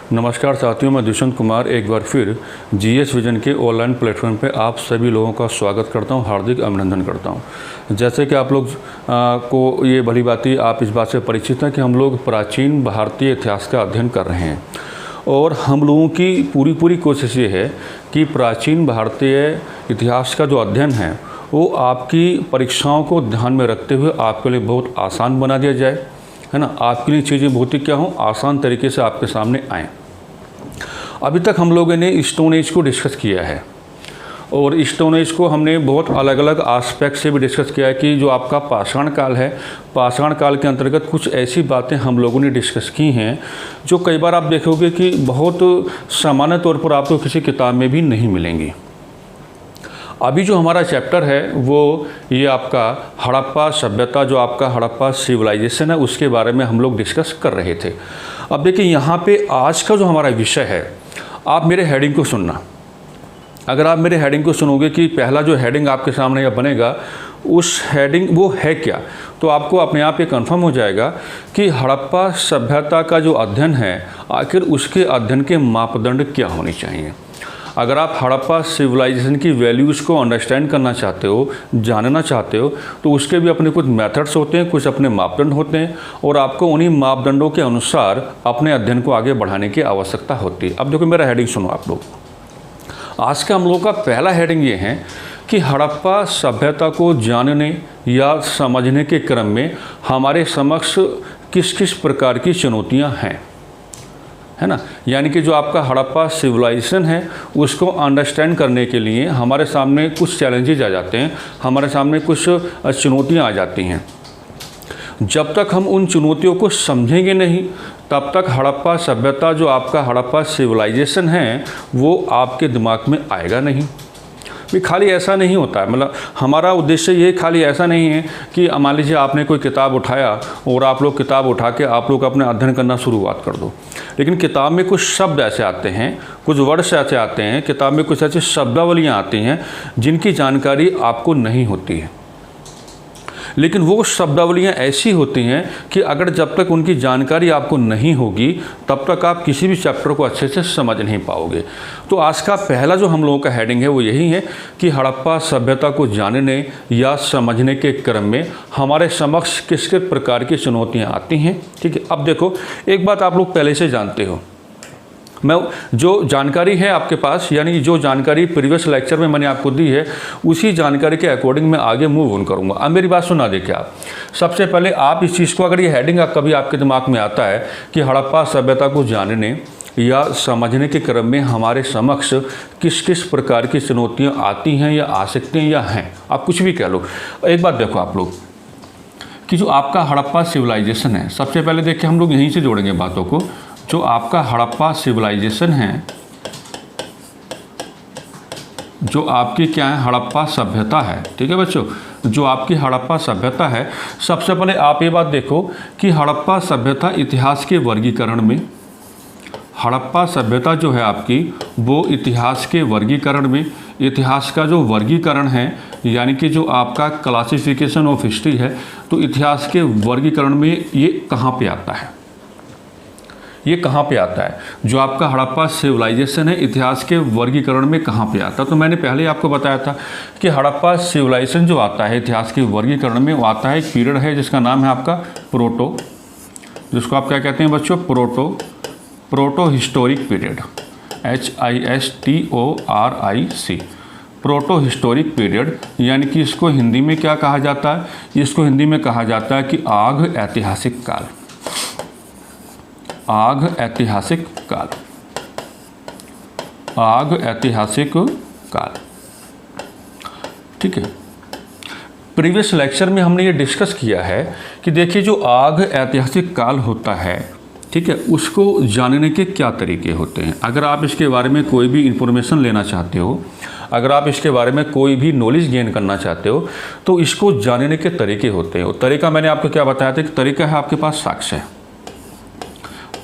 नमस्कार साथियों, मैं दुष्यंत कुमार एक बार फिर जीएस विजन के ऑनलाइन प्लेटफॉर्म पे आप सभी लोगों का स्वागत करता हूं, हार्दिक अभिनंदन करता हूं। जैसे कि आप लोग को ये भली भांति आप इस बात से परिचित हैं कि हम लोग प्राचीन भारतीय इतिहास का अध्ययन कर रहे हैं और हम लोगों की पूरी कोशिश ये है कि प्राचीन भारतीय इतिहास का जो अध्ययन है वो आपकी परीक्षाओं को ध्यान में रखते हुए आपके लिए बहुत आसान बना दिया जाए, है ना। आपके लिए चीज़ें बहुत ही क्या हों, आसान तरीके से आपके सामने आएँ। अभी तक हम लोगों ने स्टोन एज को डिस्कस किया है और स्टोन एज को हमने बहुत अलग अलग आस्पेक्ट से भी डिस्कस किया है कि जो आपका पाषाण काल है, पाषाण काल के अंतर्गत कुछ ऐसी बातें हम लोगों ने डिस्कस की हैं जो कई बार आप देखोगे कि बहुत सामान्य तौर पर आपको किसी किताब में भी नहीं मिलेंगी। अभी जो हमारा चैप्टर है वो ये आपका हड़प्पा सभ्यता, जो आपका हड़प्पा सिविलाइजेशन है, उसके बारे में हम लोग डिस्कस कर रहे थे। अब देखिए यहाँ पे आज का जो हमारा विषय है, आप मेरे हेडिंग को सुनना। अगर आप मेरे हेडिंग को सुनोगे कि पहला जो हेडिंग आपके सामने यह बनेगा उस हेडिंग वो है क्या, तो आपको अपने आप ये कंफर्म हो जाएगा कि हड़प्पा सभ्यता का जो अध्ययन है आखिर उसके अध्ययन के मापदंड क्या होने चाहिए। अगर आप हड़प्पा सिविलाइजेशन की वैल्यूज़ को अंडरस्टैंड करना चाहते हो, जानना चाहते हो, तो उसके भी अपने कुछ मेथड्स होते हैं, कुछ अपने मापदंड होते हैं और आपको उन्हीं मापदंडों के अनुसार अपने अध्ययन को आगे बढ़ाने की आवश्यकता होती है। अब देखो मेरा हेडिंग सुनो आप लोग। आज का हम लोगों का पहला हेडिंग ये है कि हड़प्पा सभ्यता को जानने या समझने के क्रम में हमारे समक्ष किस किस प्रकार की चुनौतियाँ हैं, है ना। यानी कि जो आपका हड़प्पा सिविलाइजेशन है उसको अंडरस्टैंड करने के लिए हमारे सामने कुछ चैलेंजेज आ जाते हैं, हमारे सामने कुछ चुनौतियां आ जाती हैं। जब तक हम उन चुनौतियों को समझेंगे नहीं तब तक हड़प्पा सभ्यता, जो आपका हड़प्पा सिविलाइजेशन है, वो आपके दिमाग में आएगा नहीं। भी खाली ऐसा नहीं होता है, मतलब हमारा उद्देश्य ये खाली ऐसा नहीं है कि मान लीजिए आपने कोई किताब उठाया और आप लोग किताब उठा के आप लोग अपने अध्ययन करना शुरुआत कर दो। लेकिन किताब में कुछ शब्द ऐसे आते हैं, कुछ वर्ड्स ऐसे आते हैं, किताब में कुछ ऐसी शब्दावलियाँ आती हैं जिनकी जानकारी आपको नहीं होती है। लेकिन वो शब्दावलियाँ ऐसी होती हैं कि अगर जब तक उनकी जानकारी आपको नहीं होगी तब तक आप किसी भी चैप्टर को अच्छे से समझ नहीं पाओगे। तो आज का पहला जो हम लोगों का हेडिंग है वो यही है कि हड़प्पा सभ्यता को जानने या समझने के क्रम में हमारे समक्ष किस किस प्रकार की चुनौतियाँ आती हैं। ठीक है, अब देखो एक बात आप लोग पहले से जानते हो, मैं जो जानकारी है आपके पास, यानी कि जो जानकारी प्रीवियस लेक्चर में मैंने आपको दी है उसी जानकारी के अकॉर्डिंग मैं आगे मूव ऑन करूँगा। अब मेरी बात सुना देखिए आप। सबसे पहले आप इस चीज़ को, अगर ये हेडिंग कभी आपके दिमाग में आता है कि हड़प्पा सभ्यता को जानने या समझने के क्रम में हमारे समक्ष किस किस प्रकार की चुनौतियाँ आती हैं या आ सकती हैं या हैं, आप कुछ भी कह लो। एक बात देखो आप लोग कि जो आपका हड़प्पा सिविलाइजेशन है, सबसे पहले देखिए हम लोग यहीं से जोड़ेंगे बातों को। जो आपका हड़प्पा सिविलाइजेशन है, जो आपकी क्या है हड़प्पा सभ्यता है, ठीक है बच्चों, जो आपकी हड़प्पा सभ्यता है, सबसे पहले आप ये बात देखो कि हड़प्पा सभ्यता इतिहास के वर्गीकरण में, हड़प्पा सभ्यता जो है आपकी वो इतिहास के वर्गीकरण में, इतिहास का जो वर्गीकरण है यानी कि जो आपका क्लासिफिकेशन ऑफ हिस्ट्री है, तो इतिहास के वर्गीकरण में ये कहाँ पे आता है, ये कहाँ पे आता है। जो आपका हड़प्पा सिविलाइजेशन है इतिहास के वर्गीकरण में कहाँ पे आता है, तो मैंने पहले ही आपको बताया था कि हड़प्पा सिविलाइजेशन जो आता है इतिहास के वर्गीकरण में, वो आता है एक पीरियड है जिसका नाम है आपका प्रोटो, जिसको आप क्या कहते हैं बच्चों, proto historic period, HISTORIC, proto historic period. यानी कि इसको हिंदी में क्या कहा जाता है, इसको हिंदी में कहा जाता है कि आग ऐतिहासिक काल, आग ऐतिहासिक काल, आग ऐतिहासिक काल। ठीक है, प्रीवियस लेक्चर में हमने ये डिस्कस किया है कि देखिए जो आग ऐतिहासिक काल होता है, ठीक है, उसको जानने के क्या तरीके होते हैं। अगर आप इसके बारे में कोई भी इंफॉर्मेशन लेना चाहते हो, अगर आप इसके बारे में कोई भी नॉलेज गेन करना चाहते हो, तो इसको जानने के तरीके होते हैं। और तरीका मैंने आपको क्या बताया था कि तरीका है आपके पास साक्ष्य है।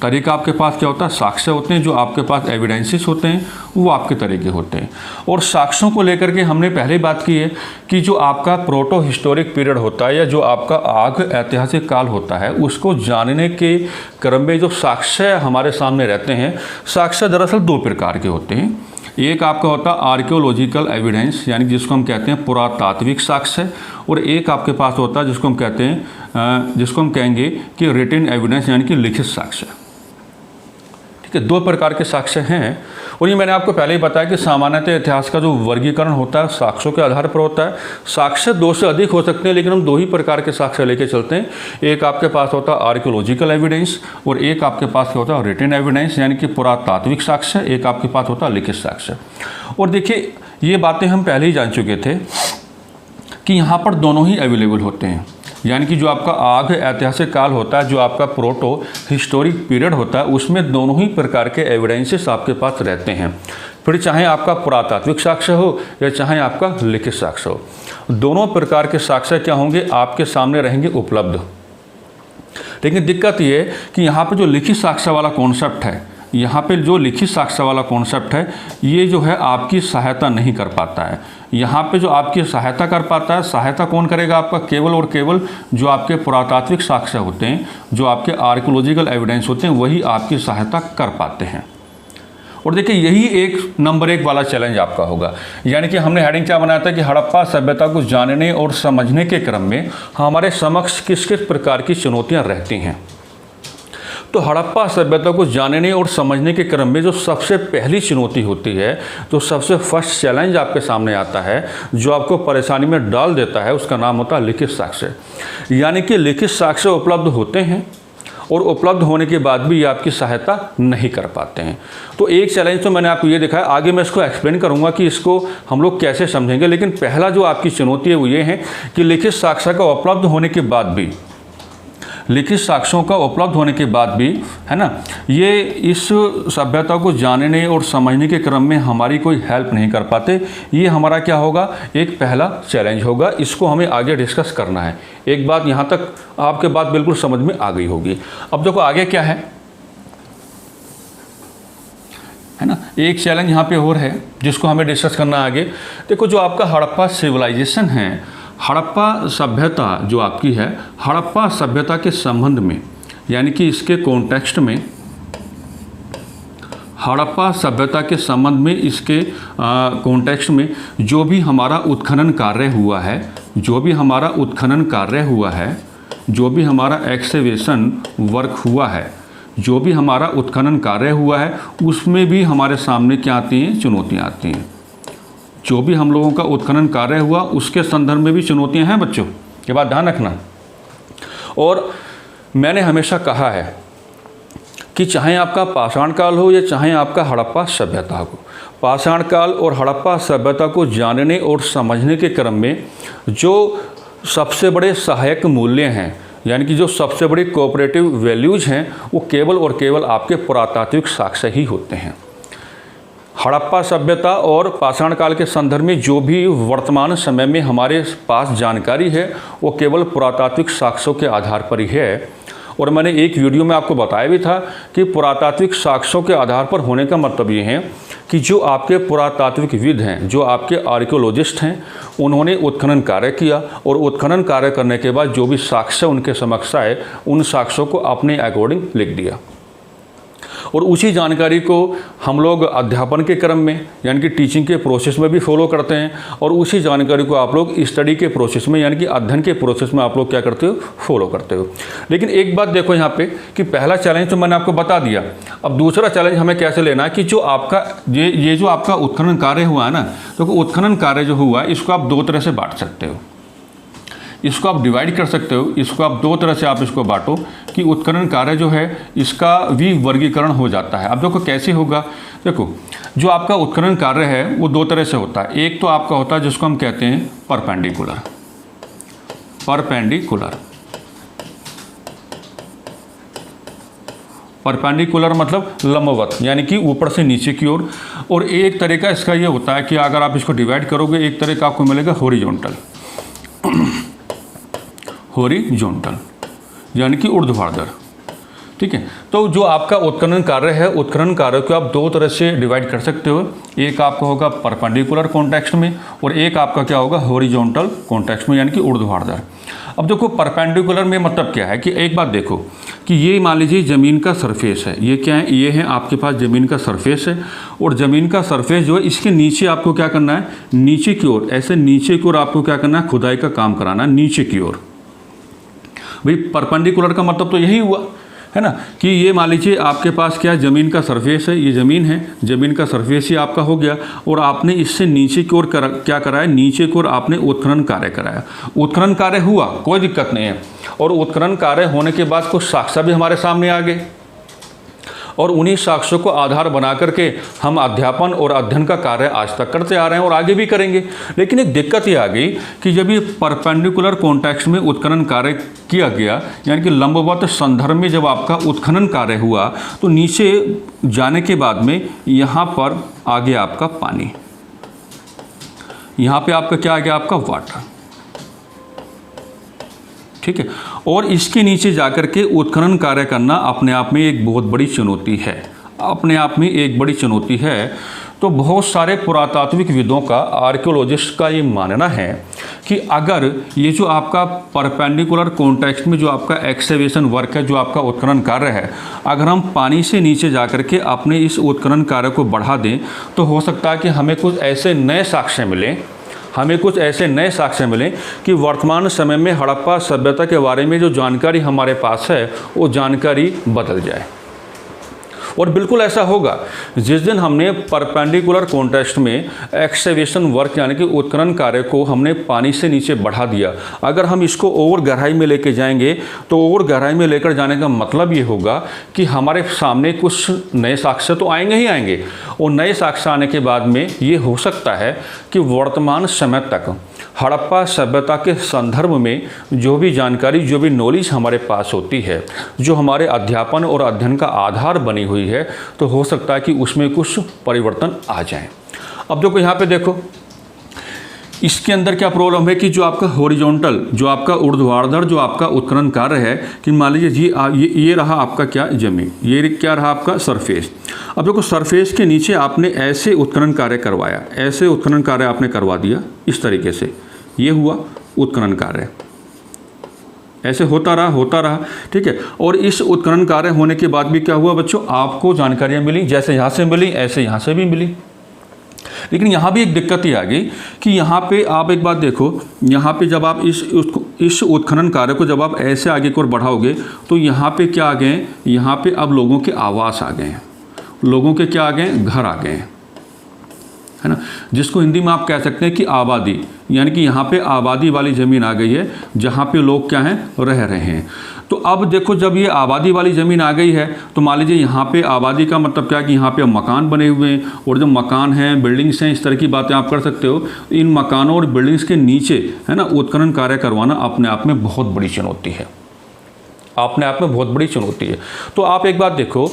तरीका आपके पास क्या होता है, साक्ष्य होते हैं, जो आपके पास एविडेंसेस होते हैं वो आपके तरीके होते हैं। और साक्ष्यों को लेकर के हमने पहले ही बात की है कि जो आपका प्रोटो हिस्टोरिक पीरियड होता है या जो आपका आग ऐतिहासिक काल होता है, उसको जानने के क्रम में जो साक्ष्य हमारे सामने रहते हैं, साक्ष्य दरअसल दो प्रकार के होते हैं। एक आपका होता है आर्कियोलॉजिकल एविडेंस, यानी जिसको हम कहते हैं पुरातात्विक साक्ष्य, और एक आपके पास होता है जिसको हम कहते हैं जिसको हम कहेंगे कि रिटन एविडेंस, यानी कि लिखित साक्ष्य। ठीक है, दो प्रकार के साक्ष्य हैं। और ये मैंने आपको पहले ही बताया कि सामान्यतः इतिहास का जो वर्गीकरण होता है साक्ष्यों के आधार पर होता है। साक्ष्य दो से अधिक हो सकते हैं, लेकिन हम दो ही प्रकार के साक्ष्य लेके चलते हैं। एक आपके पास होता है आर्कियोलॉजिकल एविडेंस और एक आपके पास क्या होता है रिटन एविडेंस, यानी कि पुरातात्विक साक्ष्य। एक आपके पास होता है लिखित साक्ष्य। और देखिए, ये बातें हम पहले ही जान चुके थे कि यहाँ पर दोनों ही अवेलेबल होते हैं, यानी कि जो आपका आग ऐतिहासिक काल होता है, जो आपका प्रोटो हिस्टोरिक पीरियड होता है, उसमें दोनों ही प्रकार के एविडेंसेस आपके पास रहते हैं। फिर चाहे आपका पुरातात्विक साक्ष्य हो या चाहे आपका लिखित साक्ष्य हो, दोनों प्रकार के साक्ष्य क्या होंगे, आपके सामने रहेंगे उपलब्ध। लेकिन दिक्कत ये है कि यहाँ पर जो लिखित साक्ष्य वाला कॉन्सेप्ट है, यहाँ पे जो लिखित साक्ष्य वाला कॉन्सेप्ट है, ये जो है आपकी सहायता नहीं कर पाता है। यहाँ पे जो आपकी सहायता कर पाता है, सहायता कौन करेगा आपका, केवल और केवल जो आपके पुरातात्विक साक्ष्य होते हैं, जो आपके आर्कियोलॉजिकल एविडेंस होते हैं, वही आपकी सहायता कर पाते हैं। और देखिए, यही एक नंबर 1 वाला चैलेंज आपका होगा। यानी कि हमने हेडिंग क्या बनाया था कि हड़प्पा सभ्यता को जानने और समझने के क्रम में हमारे समक्ष किस किस प्रकार की चुनौतियाँ रहती हैं। तो हड़प्पा सभ्यता को जानने और समझने के क्रम में जो सबसे पहली चुनौती होती है, जो सबसे फर्स्ट चैलेंज आपके सामने आता है, जो आपको परेशानी में डाल देता है, उसका नाम होता है लिखित साक्ष्य। यानी कि लिखित साक्ष्य उपलब्ध होते हैं और उपलब्ध होने के बाद भी ये आपकी सहायता नहीं कर पाते हैं। तो एक चैलेंज तो मैंने आपको ये दिखाया, आगे मैं इसको एक्सप्लेन करूंगा कि इसको हम लोग कैसे समझेंगे। लेकिन पहला जो आपकी चुनौती है वो ये है कि लिखित साक्ष्य का उपलब्ध होने के बाद भी, लिखित साक्ष्यों का उपलब्ध होने के बाद भी, है ना, ये इस सभ्यता को जानने और समझने के क्रम में हमारी कोई हेल्प नहीं कर पाते। ये हमारा क्या होगा, एक पहला चैलेंज होगा। इसको हमें आगे डिस्कस करना है। एक बात यहाँ तक आपके बात बिल्कुल समझ में आ गई होगी। अब देखो आगे क्या है ना, एक चैलेंज यहाँ पे और है जिसको हमें डिस्कस करना है आगे। देखो, जो आपका हड़प्पा सिविलाइजेशन है, हड़प्पा सभ्यता जो आपकी है, हड़प्पा सभ्यता के संबंध में, यानी कि इसके कॉन्टेक्स्ट में, हड़प्पा सभ्यता के संबंध में, इसके कॉन्टेक्स्ट में जो भी हमारा उत्खनन कार्य हुआ है, जो भी हमारा उत्खनन कार्य हुआ है, जो भी हमारा एक्सकेवेशन वर्क हुआ है, जो भी हमारा उत्खनन कार्य हुआ है, उसमें भी हमारे सामने क्या आती हैं, चुनौतियाँ आती हैं। जो भी हम लोगों का उत्खनन कार्य हुआ उसके संदर्भ में भी चुनौतियां हैं बच्चों, ये बात ध्यान रखना। और मैंने हमेशा कहा है कि चाहे आपका पाषाण काल हो या चाहे आपका हड़प्पा सभ्यता हो, पाषाण काल और हड़प्पा सभ्यता को जानने और समझने के क्रम में जो सबसे बड़े सहायक मूल्य हैं, यानी कि जो सबसे बड़ी कोऑपरेटिव वैल्यूज़ हैं, वो केवल और केवल आपके पुरातात्विक साक्ष्य ही होते हैं। हड़प्पा सभ्यता और पाषाण काल के संदर्भ में जो भी वर्तमान समय में हमारे पास जानकारी है, वो केवल पुरातात्विक साक्ष्यों के आधार पर ही है। और मैंने एक वीडियो में आपको बताया भी था कि पुरातात्विक साक्ष्यों के आधार पर होने का मतलब ये है कि जो आपके पुरातात्विकविद हैं, जो आपके आर्कियोलॉजिस्ट हैं, उन्होंने उत्खनन कार्य किया और उत्खनन कार्य करने के बाद जो भी साक्ष्य उनके समक्ष आए, उन साक्ष्यों को अपने अकॉर्डिंग लिख दिया। और उसी जानकारी को हम लोग अध्यापन के क्रम में, यानी कि टीचिंग के प्रोसेस में भी फॉलो करते हैं, और उसी जानकारी को आप लोग स्टडी के प्रोसेस में, यानी कि अध्ययन के प्रोसेस में आप लोग क्या करते हो, फॉलो करते हो। लेकिन एक बात देखो यहाँ पे कि पहला चैलेंज तो मैंने आपको बता दिया। अब दूसरा चैलेंज हमें कैसे लेना है कि जो आपका ये जो आपका उत्खनन कार्य हुआ है ना, तो उत्खनन कार्य जो हुआ है, इसको आप दो तरह से बांट सकते हो, इसको आप डिवाइड कर सकते हो। इसको आप दो तरह से आप इसको बांटो कि उत्खनन कार्य जो है इसका भी वर्गीकरण हो जाता है। अब देखो कैसे होगा, देखो जो आपका उत्खनन कार्य है वो दो तरह से होता है। एक तो आपका होता है जिसको हम कहते हैं परपेंडिकुलर, परपेंडिकुलर मतलब लंबवत, यानी कि ऊपर से नीचे की ओर। और एक तरीका इसका ये होता है कि अगर आप इसको डिवाइड करोगे, एक तरीका आपको मिलेगा हॉरिजॉन्टल, हॉरिजॉन्टल यानी कि ऊर्ध्वाधर। ठीक है। तो जो आपका उत्खनन कार्य है, उत्खनन कार्य को आप दो तरह से डिवाइड कर सकते हो। एक आपका होगा परपेंडिकुलर कॉन्टेक्स्ट में और एक आपका क्या होगा हॉरिजॉन्टल कॉन्टेक्स्ट में, यानी कि ऊर्ध्वाधर। अब देखो परपेंडिकुलर में मतलब क्या है कि एक बात देखो कि ये मान लीजिए ज़मीन का सरफेस है, ये क्या है, ये है आपके पास ज़मीन का सरफेस है और ज़मीन का सरफेस जो है इसके नीचे आपको क्या करना है, नीचे की ओर, ऐसे नीचे की ओर आपको क्या करना है, खुदाई का काम कराना है नीचे की ओर। भाई परपेंडिकुलर का मतलब तो यही हुआ है ना कि ये मान लीजिए आपके पास क्या ज़मीन का सरफेस है, ये ज़मीन है, ज़मीन का सरफेस ही आपका हो गया और आपने इससे नीचे की ओर क्या कराया, नीचे की ओर आपने उत्खनन कार्य कराया। उत्खनन कार्य हुआ, कोई दिक्कत नहीं है, और उत्खनन कार्य होने के बाद कुछ साक्ष्य भी हमारे सामने आ गए और उन्हीं साक्ष्यों को आधार बना करके हम अध्यापन और अध्ययन का कार्य आज तक करते आ रहे हैं और आगे भी करेंगे। लेकिन एक दिक्कत ये आ गई कि जब ये परपेंडिकुलर कॉन्टेक्स्ट में उत्खनन कार्य किया गया, यानी कि लंबवत संदर्भ में जब आपका उत्खनन कार्य हुआ तो नीचे जाने के बाद में यहाँ पर आ गया आपका पानी, यहाँ पे आपका क्या आ गया, आपका वाटर, ठीक है। और इसके नीचे जाकर के उत्खनन कार्य करना अपने आप में एक बहुत बड़ी चुनौती है, अपने आप में एक बड़ी चुनौती है। तो बहुत सारे पुरातात्विक विदों का, आर्कियोलॉजिस्ट का ये मानना है कि अगर ये जो आपका परपेंडिकुलर कॉन्टेक्स्ट में जो आपका एक्सकेवेशन वर्क है, जो आपका उत्खनन कार्य है, अगर हम पानी से नीचे जाकर के अपने इस उत्खनन कार्य को बढ़ा दें तो हो सकता है कि हमें कुछ ऐसे नए साक्ष्य मिलें, कि वर्तमान समय में हड़प्पा सभ्यता के बारे में जो जानकारी हमारे पास है वो जानकारी बदल जाए। और बिल्कुल ऐसा होगा जिस दिन हमने परपेंडिकुलर कॉन्टेक्स्ट में एक्सकेवेशन वर्क यानी कि उत्खनन कार्य को हमने पानी से नीचे बढ़ा दिया। अगर हम इसको और गहराई में लेके जाएंगे तो और गहराई में लेकर जाने का मतलब ये होगा कि हमारे सामने कुछ नए साक्ष्य तो आएंगे ही आएंगे, और नए साक्ष्य आने के बाद में ये हो सकता है कि वर्तमान समय तक हड़प्पा सभ्यता के संदर्भ में जो भी जानकारी, जो भी नॉलेज हमारे पास होती है, जो हमारे अध्यापन और अध्ययन का आधार बनी हुई है, तो हो सकता है कि उसमें कुछ परिवर्तन आ जाए। अब देखो यहाँ पे देखो इसके अंदर क्या प्रॉब्लम है कि जो आपका हॉरिजॉन्टल, जो आपका ऊर्ध्वाधर जो आपका उत्खनन कार्य है कि मान लीजिए ये रहा आपका क्या ज़मीन, ये क्या रहा आपका सरफेस। अब देखो सरफेस के नीचे आपने ऐसे उत्खनन कार्य करवाया, ऐसे उत्खनन कार्य आपने करवा दिया, इस तरीके से ये हुआ उत्खनन कार्य, ऐसे होता रहा, ठीक है। और इस उत्खनन कार्य होने के बाद भी क्या हुआ बच्चों, आपको जानकारियाँ मिली, जैसे यहाँ से मिली ऐसे यहाँ से भी मिली। लेकिन यहाँ भी एक दिक्कत ही आ गई कि यहाँ पे आप एक बात देखो, यहाँ पे जब आप इस उत्खनन कार्य को जब आप ऐसे आगे की ओर बढ़ाओगे तो यहाँ पे क्या आ गए, यहाँ पे अब लोगों के आवास आ गए हैं, लोगों के क्या आ गए, घर आ गए हैं, है ना, जिसको हिंदी में आप कह सकते हैं कि आबादी, यानी कि यहाँ पे आबादी वाली ज़मीन आ गई है जहाँ पे लोग क्या हैं, रह रहे हैं। तो अब देखो जब ये आबादी वाली ज़मीन आ गई है तो मान लीजिए यहाँ पे आबादी का मतलब क्या कि यहाँ पे मकान बने हुए हैं, और जो मकान हैं, बिल्डिंग्स हैं, इस तरह की बातें आप कर सकते हो। इन मकानों और बिल्डिंग्स के नीचे है ना उत्खनन कार्य करवाना अपने आप में बहुत बड़ी चुनौती है, अपने आप में बहुत बड़ी चुनौती है। तो आप एक बात देखो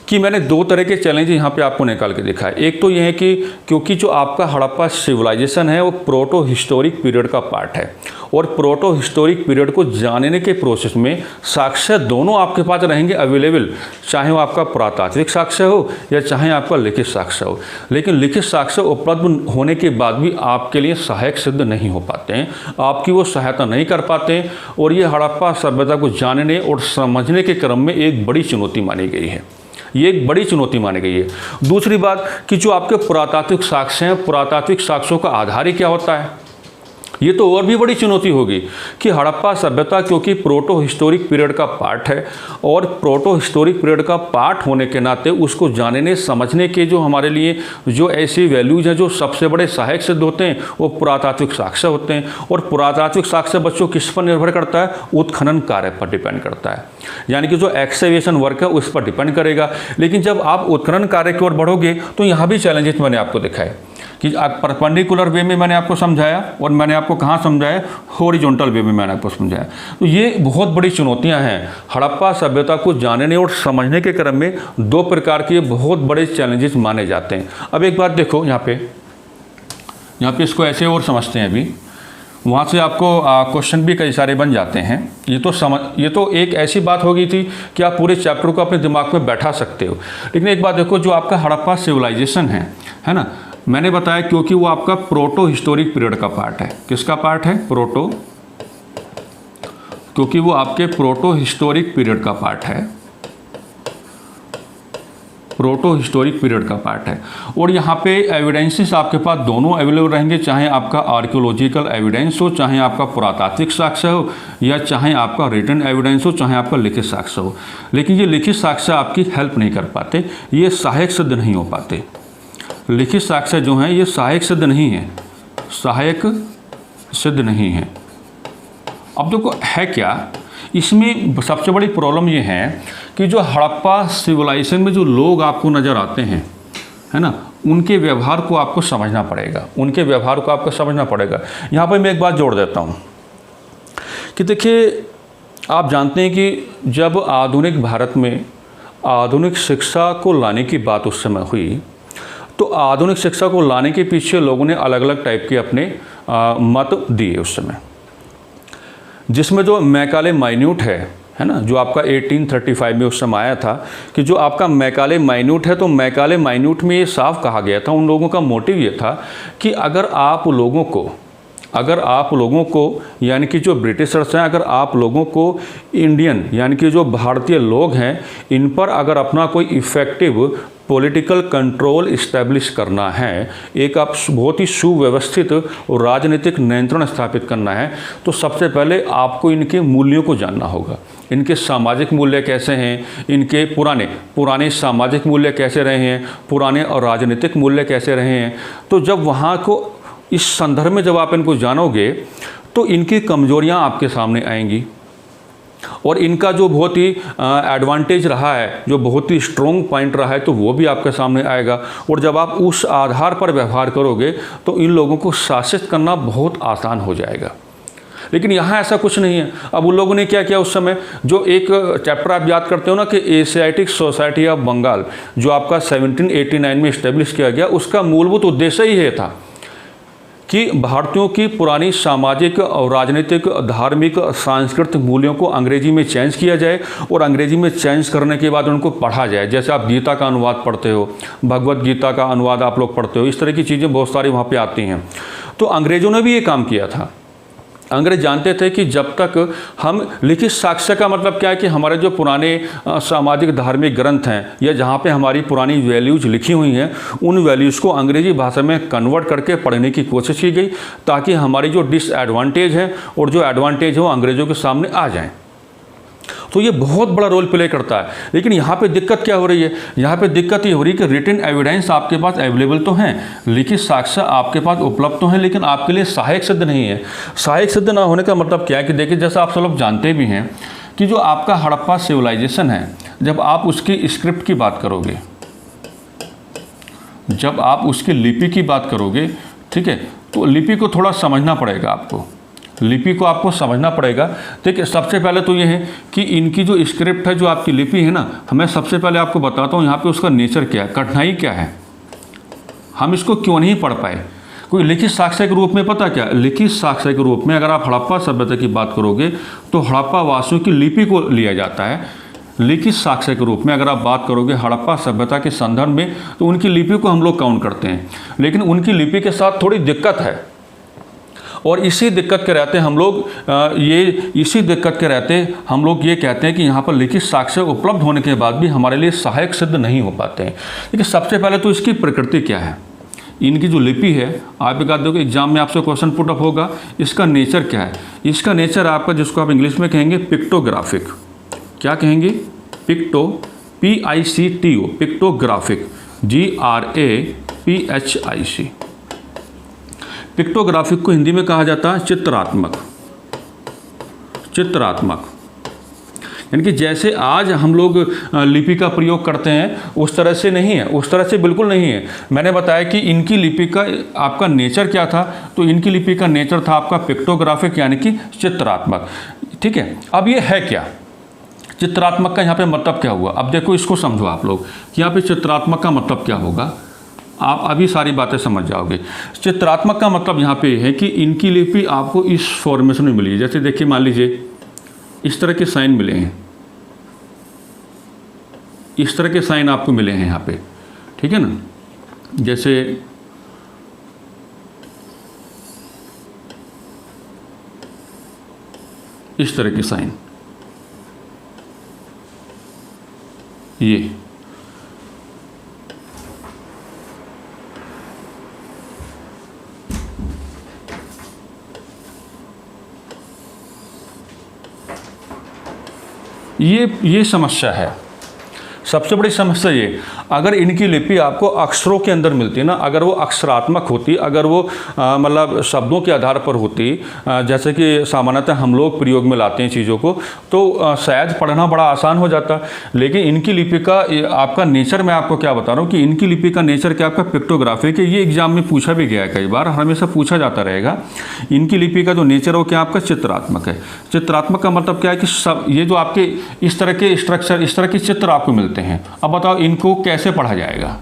कि मैंने दो तरह के चैलेंज यहाँ पे आपको निकाल के दिखा है। एक तो ये है कि क्योंकि जो आपका हड़प्पा सिविलाइजेशन है वो प्रोटो हिस्टोरिक पीरियड का पार्ट है, और प्रोटो हिस्टोरिक पीरियड को जानने के प्रोसेस में साक्ष्य दोनों आपके पास रहेंगे अवेलेबल, चाहे वो आपका पुरातात्विक साक्ष्य हो या चाहे आपका लिखित साक्ष्य हो। लेकिन लिखित साक्ष्य उपलब्ध होने के बाद भी आपके लिए सहायक सिद्ध नहीं हो पाते हैं, आपकी वो सहायता नहीं कर पाते हैं, और ये हड़प्पा सभ्यता को जानने और समझने के क्रम में एक बड़ी चुनौती मानी गई है, ये एक बड़ी चुनौती मानी गई है। दूसरी बात कि जो आपके पुरातात्विक साक्ष्य हैं, पुरातात्विक साक्ष्यों का आधार ही क्या होता है, ये तो और भी बड़ी चुनौती होगी कि हड़प्पा सभ्यता क्योंकि प्रोटो हिस्टोरिक पीरियड का पार्ट है, और प्रोटो हिस्टोरिक पीरियड का पार्ट होने के नाते उसको जानने समझने के जो हमारे लिए जो ऐसी वैल्यूज हैं जो सबसे बड़े सहायक सिद्ध होते हैं वो पुरातात्विक साक्ष्य होते हैं। और पुरातात्विक साक्ष्य बच्चों किस पर निर्भर करता है, उत्खनन कार्य पर डिपेंड करता है, यानी कि जो एक्सकेवेशन वर्क है उस पर डिपेंड करेगा। लेकिन जब आप उत्खनन कार्य की ओर बढ़ोगे तो यहाँ भी चैलेंजेस मैंने आपको दिखाए कि परपेंडिकुलर वे में मैंने आपको समझाया, और मैंने आपको कहाँ समझाया, हॉरिजॉन्टल वे में मैंने आपको समझाया। तो ये बहुत बड़ी चुनौतियाँ हैं हड़प्पा सभ्यता को जानने और समझने के क्रम में, दो प्रकार के बहुत बड़े चैलेंजेस माने जाते हैं। अब एक बात देखो यहाँ पे इसको ऐसे और समझते हैं। अभी वहाँ से आपको क्वेश्चन भी कई सारे बन जाते हैं। ये तो एक ऐसी बात हो गई थी कि आप पूरे चैप्टर को अपने दिमाग में बैठा सकते हो। लेकिन एक बात देखो, जो आपका हड़प्पा सिविलाइजेशन है ना, मैंने बताया क्योंकि वो आपका प्रोटो हिस्टोरिक पीरियड का पार्ट है। किसका पार्ट है? प्रोटो, क्योंकि वो आपके प्रोटो हिस्टोरिक पीरियड का पार्ट है, प्रोटो हिस्टोरिक पीरियड का पार्ट है। और यहाँ पे एविडेंसेस आपके पास दोनों अवेलेबल रहेंगे, चाहे आपका आर्कियोलॉजिकल एविडेंस हो, चाहे आपका पुरातात्विक साक्ष्य हो, या चाहे आपका रिटन एविडेंस हो, चाहे आपका लिखित साक्ष्य हो। लेकिन ये लिखित साक्ष्य आपकी हेल्प नहीं कर पाते, ये सहायक सिद्ध नहीं हो पाते। लिखित साक्ष्य जो हैं ये सहायक सिद्ध नहीं है, सहायक सिद्ध नहीं है। अब देखो है क्या, इसमें सबसे बड़ी प्रॉब्लम ये है कि जो हड़प्पा सिविलाइजेशन में जो लोग आपको नज़र आते हैं, है ना, उनके व्यवहार को आपको समझना पड़ेगा, उनके व्यवहार को आपको समझना पड़ेगा। यहाँ पर मैं एक बात जोड़ देता हूँ कि देखिए, आप जानते हैं कि जब आधुनिक भारत में आधुनिक शिक्षा को लाने की बात उस समय हुई, तो आधुनिक शिक्षा को लाने के पीछे लोगों ने अलग अलग टाइप के अपने मत दिए उस समय, जिसमें जो मैकाले माइन्यूट है ना, जो आपका 1835 में उस समय आया था कि जो आपका मैकाले माइन्यूट है, तो मैकाले माइन्यूट में ये साफ कहा गया था, उन लोगों का मोटिव ये था कि अगर आप लोगों को यानी कि जो ब्रिटिशर्स हैं, अगर आप लोगों को इंडियन यानी कि जो भारतीय लोग हैं, इन पर अगर अपना कोई इफ़ेक्टिव पॉलिटिकल कंट्रोल इस्टेब्लिश करना है, एक आप बहुत ही सुव्यवस्थित और राजनीतिक नियंत्रण स्थापित करना है, तो सबसे पहले आपको इनके मूल्यों को जानना होगा। इनके सामाजिक मूल्य कैसे हैं, इनके पुराने सामाजिक मूल्य कैसे रहे हैं, पुराने और राजनीतिक मूल्य कैसे रहे हैं। तो जब वहाँ को इस संदर्भ में जब आप इनको जानोगे, तो इनकी कमजोरियाँ आपके सामने आएंगी और इनका जो बहुत ही एडवांटेज रहा है, जो बहुत ही स्ट्रॉन्ग पॉइंट रहा है, तो वो भी आपके सामने आएगा। और जब आप उस आधार पर व्यवहार करोगे, तो इन लोगों को शासित करना बहुत आसान हो जाएगा। लेकिन यहाँ ऐसा कुछ नहीं है। अब उन लोगों ने क्या किया उस समय, जो एक चैप्टर आप याद करते हो ना कि एशियाटिक सोसाइटी ऑफ बंगाल, जो आपका 1789 में इस्टेब्लिश किया गया, उसका मूलभूत उद्देश्य ही ये था कि भारतीयों की पुरानी सामाजिक और राजनीतिक, धार्मिक, सांस्कृतिक मूल्यों को अंग्रेजी में चेंज किया जाए और अंग्रेजी में चेंज करने के बाद उनको पढ़ा जाए। जैसे आप गीता का अनुवाद पढ़ते हो, भगवत गीता का अनुवाद आप लोग पढ़ते हो, इस तरह की चीज़ें बहुत सारी वहाँ पे आती हैं। तो अंग्रेज़ों ने भी ये काम किया था। अंग्रेज जानते थे कि जब तक हम लिखित साक्ष्य का मतलब क्या है कि हमारे जो पुराने सामाजिक धार्मिक ग्रंथ हैं, या जहाँ पे हमारी पुरानी वैल्यूज़ लिखी हुई हैं, उन वैल्यूज़ को अंग्रेजी भाषा में कन्वर्ट करके पढ़ने की कोशिश की गई, ताकि हमारी जो डिसएडवांटेज है और जो एडवांटेज है वो अंग्रेज़ों के सामने आ जाएँ। तो ये बहुत बड़ा रोल प्ले करता है। लेकिन यहाँ पे दिक्कत क्या हो रही है, यहाँ पे दिक्कत ये हो रही है कि रिटन एविडेंस आपके पास अवेलेबल तो हैं, लिखित साक्ष्य आपके पास उपलब्ध तो हैं, लेकिन आपके लिए सहायक सिद्ध नहीं है। सहायक सिद्ध ना होने का मतलब क्या है कि देखिए, जैसा आप सब लोग जानते भी हैं कि जो आपका हड़प्पा सिविलाइजेशन है, जब आप उसकी स्क्रिप्ट की बात करोगे, जब आप उसकी लिपि की बात करोगे, ठीक है, तो लिपि को थोड़ा समझना पड़ेगा आपको, लिपि को आपको समझना पड़ेगा। देखिए, सबसे पहले तो ये है कि इनकी जो स्क्रिप्ट है, जो आपकी लिपि है ना, मैं सबसे पहले आपको बताता हूँ यहाँ पे उसका नेचर क्या है, कठिनाई क्या है, हम इसको क्यों नहीं पढ़ पाए। कोई लिखित साक्ष्य के रूप में पता क्या, लिखित साक्ष्य के रूप में अगर आप हड़प्पा सभ्यता की बात करोगे, तो हड़प्पा वासियों की लिपि को लिया जाता है। लिखित साक्ष्य के रूप में अगर आप बात करोगे हड़प्पा सभ्यता के संदर्भ में, तो उनकी लिपि को हम लोग काउंट करते हैं। लेकिन उनकी लिपि के साथ थोड़ी दिक्कत है, और इसी दिक्कत के रहते हम लोग ये कहते हैं कि यहाँ पर लिखित साक्ष्य उपलब्ध होने के बाद भी हमारे लिए सहायक सिद्ध नहीं हो पाते हैं। लेकिन सबसे पहले तो इसकी प्रकृति क्या है, इनकी जो लिपि है, आप एक देखो एग्जाम में आपसे क्वेश्चन पुट अप होगा, इसका नेचर क्या है। इसका नेचर आपका, जिसको आप इंग्लिश में कहेंगे पिक्टोग्राफिक, क्या कहेंगे, PICTO, पिक्टोग्राफिक, GRAPHIC। पिक्टोग्राफिक को हिंदी में कहा जाता है चित्रात्मक। यानी कि जैसे आज हम लोग लिपि का प्रयोग करते हैं, उस तरह से नहीं है, उस तरह से बिल्कुल नहीं है। मैंने बताया कि इनकी लिपि का आपका नेचर क्या था, तो इनकी लिपि का नेचर था आपका पिक्टोग्राफिक, यानी कि चित्रात्मक। ठीक है, अब ये है क्या, चित्रात्मक का यहाँ पे मतलब क्या हुआ। अब देखो, इसको समझो आप लोग कि यहाँ पे चित्रात्मक का मतलब क्या होगा। आप अभी सारी बातें समझ जाओगे। चित्रात्मक का मतलब यहाँ पे है कि इनकी लिपि आपको इस फॉर्मेशन में मिली है। जैसे देखिए, मान लीजिए इस तरह के साइन मिले हैं, इस तरह के साइन आपको मिले हैं यहाँ पे, ठीक है ना। जैसे इस तरह के साइन, ये समस्या है। सबसे बड़ी समस्या ये, अगर इनकी लिपि आपको अक्षरों के अंदर मिलती है ना, अगर वो अक्षरात्मक होती, अगर वो मतलब शब्दों के आधार पर होती, जैसे कि सामान्यतः हम लोग प्रयोग में लाते हैं चीज़ों को, तो शायद पढ़ना बड़ा आसान हो जाता। लेकिन इनकी लिपि का आपका नेचर, मैं आपको क्या बता रहा हूँ कि इनकी लिपि का नेचर क्या, आपका पिक्टोग्राफिक है। ये एग्जाम में पूछा भी गया है कई बार, हमेशा पूछा जाता रहेगा। इनकी लिपि का जो नेचर है वो क्या, आपका चित्रात्मक है। चित्रात्मक का मतलब क्या है कि सब ये जो आपके इस तरह के स्ट्रक्चर, इस तरह के चित्र आपको मिलते हैं। अब बताओ इनको कैसे पढ़ा जाएगा?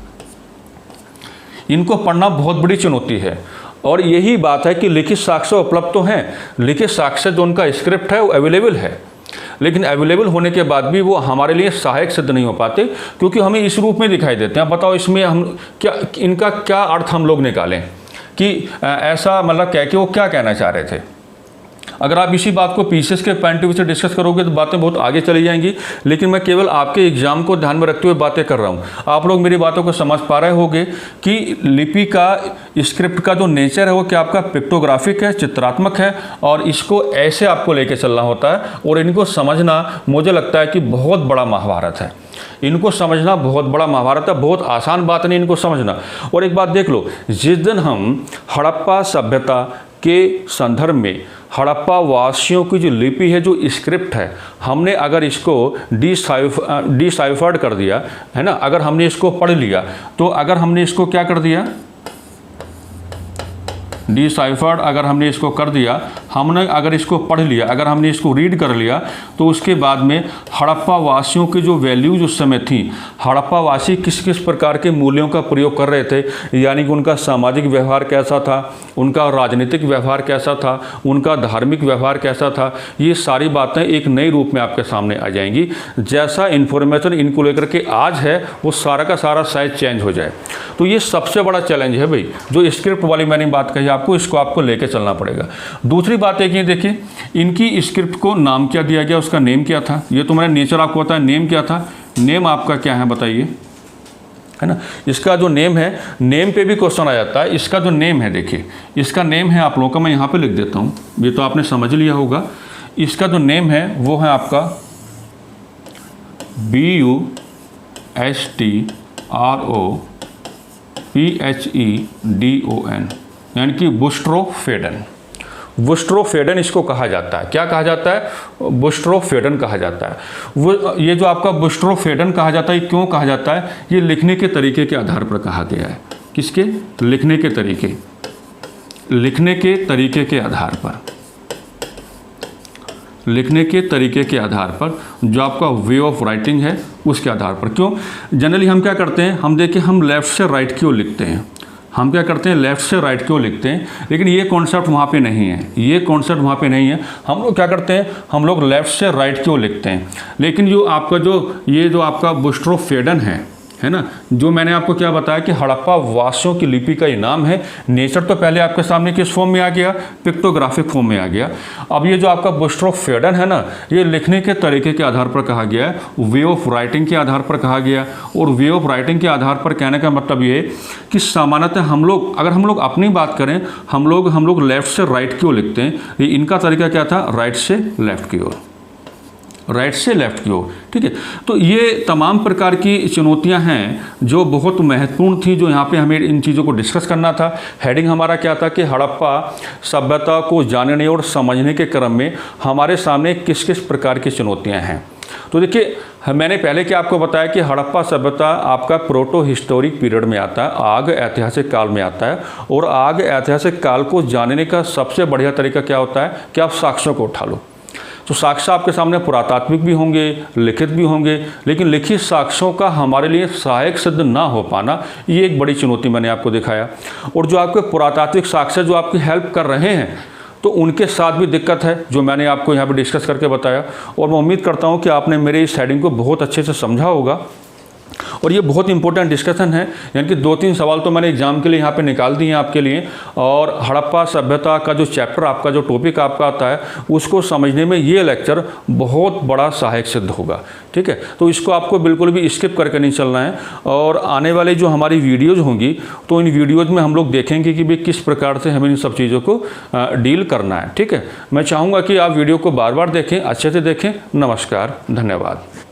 इनको पढ़ना बहुत बड़ी चुनौती है। और यही बात है कि लिखित साक्ष्य उपलब्ध तो हैं, लिखित साक्ष्य जो उनका स्क्रिप्ट है वो अवेलेबल है, लेकिन अवेलेबल होने के बाद भी वो हमारे लिए सहायक सिद्ध नहीं हो पाते, क्योंकि हमें इस रूप में दिखाई देते हैं। बताओ इसमें हम क्या, इनका क्या अर्थ हम लोग निकालें कि ऐसा मतलब कह के वो क्या कहना चाह रहे थे। अगर आप इसी बात को पीसेस के पॉइंट ऑफ व्यू से डिस्कस करोगे तो बातें बहुत आगे चली जाएंगी, लेकिन मैं केवल आपके एग्जाम को ध्यान में रखते हुए बातें कर रहा हूँ। आप लोग मेरी बातों को समझ पा रहे होंगे कि लिपि का स्क्रिप्ट का जो नेचर है वो क्या, आपका पिक्टोग्राफिक है, चित्रात्मक है, और इसको ऐसे आपको लेके चलना होता है। और इनको समझना मुझे लगता है कि बहुत बड़ा महाभारत है। इनको समझना बहुत बड़ा महाभारत है, बहुत आसान बात नहीं इनको समझना। और एक बात देख लो, जिस दिन हम हड़प्पा सभ्यता के संदर्भ में हड़प्पा वासियों की जो लिपि है, जो स्क्रिप्ट है, हमने अगर इसको डिसाइफर्ड कर दिया है ना, अगर हमने इसको पढ़ लिया, तो अगर हमने इसको क्या कर दिया, डिसाइफर्ड अगर हमने इसको कर दिया, हमने अगर इसको पढ़ लिया, अगर हमने इसको रीड कर लिया, तो उसके बाद में हड़प्पा वासियों की जो वैल्यूज उस समय थी, हड़प्पा वासी किस किस प्रकार के मूल्यों का प्रयोग कर रहे थे, यानी कि उनका सामाजिक व्यवहार कैसा था, उनका राजनीतिक व्यवहार कैसा था, उनका धार्मिक व्यवहार कैसा था, ये सारी बातें एक नए रूप में आपके सामने आ जाएंगी। जैसा इन्फॉर्मेशन इनको लेकर के आज है, वो सारा का सारा शायद चेंज हो जाए। तो ये सबसे बड़ा चैलेंज है भाई, जो स्क्रिप्ट वाली मैंने बात कही आपको, इसको आपको लेके चलना पड़ेगा। दूसरी बात है कि देखिए, इनकी स्क्रिप्ट को नाम क्या दिया गया, उसका नेम क्या था। ये तो मैंने नेचर आपको बताया, नेम क्या था, नेम आपका क्या है बताइए, है ना। इसका जो नेम है, नेम पे भी क्वेश्चन आ जाता है। इसका जो नेम है, देखिए इसका नेम है आप लोगों का, मैं यहाँ पे लिख देता हूँ, ये तो आपने समझ लिया होगा। इसका जो नेम है वो है आपका BUSTROPHEDON, यानी कि बुस्ट्रोफेडन। बुस्ट्रोफेडन इसको कहा जाता है। क्या कहा जाता है? बुस्ट्रोफेडन कहा जाता है। वो ये जो आपका बुस्ट्रोफेडन कहा जाता है, क्यों कहा जाता है? ये लिखने के तरीके के आधार पर कहा गया है। किसके? लिखने के तरीके, लिखने के तरीके के आधार पर, लिखने के तरीके के आधार पर, जो आपका वे ऑफ राइटिंग है उसके आधार पर। क्यों? जनरली हम क्या करते हैं, हम देखिए हम लेफ़्ट से राइट की ओर लिखते हैं, हम क्या करते हैं, लेफ़्ट से राइट की ओर लिखते हैं, लेकिन ये कॉन्सेप्ट वहाँ पे नहीं है, ये कॉन्सेप्ट वहाँ पे नहीं है। हम लोग क्या करते हैं, हम लोग लेफ़्ट से राइट की ओर लिखते हैं। लेकिन जो आपका ये जो आपका बुस्ट्रोफेडन है ना, जो मैंने आपको क्या बताया कि हड़प्पा वासियों की लिपि का ये नाम है। नेचर तो पहले आपके सामने किस फॉर्म में आ गया, पिक्टोग्राफिक फॉर्म में आ गया। अब ये जो आपका बुस्ट्रोफेडन है ना, ये लिखने के तरीके के आधार पर कहा गया है, वे ऑफ राइटिंग के आधार पर कहा गया। और वे ऑफ राइटिंग के आधार पर कहने का मतलब ये कि सामान्यतः हम लोग, अगर हम लोग अपनी बात करें, हम लोग लेफ़्ट से राइट की ओर लिखते हैं। ये इनका तरीका क्या था, राइट से लेफ़्ट की ओर, राइट से लेफ़्ट की ओर, ठीक है। तो ये तमाम प्रकार की चुनौतियां हैं जो बहुत महत्वपूर्ण थी, जो यहाँ पे हमें इन चीज़ों को डिस्कस करना था। हेडिंग हमारा क्या था कि हड़प्पा सभ्यता को जानने और समझने के क्रम में हमारे सामने किस किस प्रकार की चुनौतियां हैं। तो देखिए, मैंने पहले क्या आपको बताया कि हड़प्पा सभ्यता आपका प्रोटो हिस्टोरिक पीरियड में आता है, आग ऐतिहासिक काल में आता है। और आग ऐतिहासिक काल को जानने का सबसे बढ़िया तरीका क्या होता है कि आप साक्ष्यों को उठा लो। तो साक्ष्य आपके सामने पुरातात्विक भी होंगे, लिखित भी होंगे, लेकिन लिखित साक्ष्यों का हमारे लिए सहायक सिद्ध ना हो पाना, ये एक बड़ी चुनौती मैंने आपको दिखाया। और जो आपके पुरातात्विक साक्ष्य जो आपकी हेल्प कर रहे हैं, तो उनके साथ भी दिक्कत है, जो मैंने आपको यहाँ पे डिस्कस करके बताया। और मैं उम्मीद करता हूँ कि आपने मेरे इस हेडिंग को बहुत अच्छे से समझा होगा। और ये बहुत इंपॉर्टेंट डिस्कशन है, यानी कि 2-3 सवाल तो मैंने एग्जाम के लिए यहाँ पे निकाल दिए हैं आपके लिए। और हड़प्पा सभ्यता का जो चैप्टर आपका, जो टॉपिक आपका आता है, उसको समझने में ये लेक्चर बहुत बड़ा सहायक सिद्ध होगा। ठीक है, तो इसको आपको बिल्कुल भी स्किप करके नहीं चलना है। और आने वाली जो हमारी वीडियोज़ होंगी, तो इन वीडियोज़ में हम लोग देखेंगे कि भाई किस प्रकार से हमें इन सब चीज़ों को डील करना है। ठीक है, मैं चाहूँगा कि आप वीडियो को बार बार देखें, अच्छे से देखें। नमस्कार, धन्यवाद।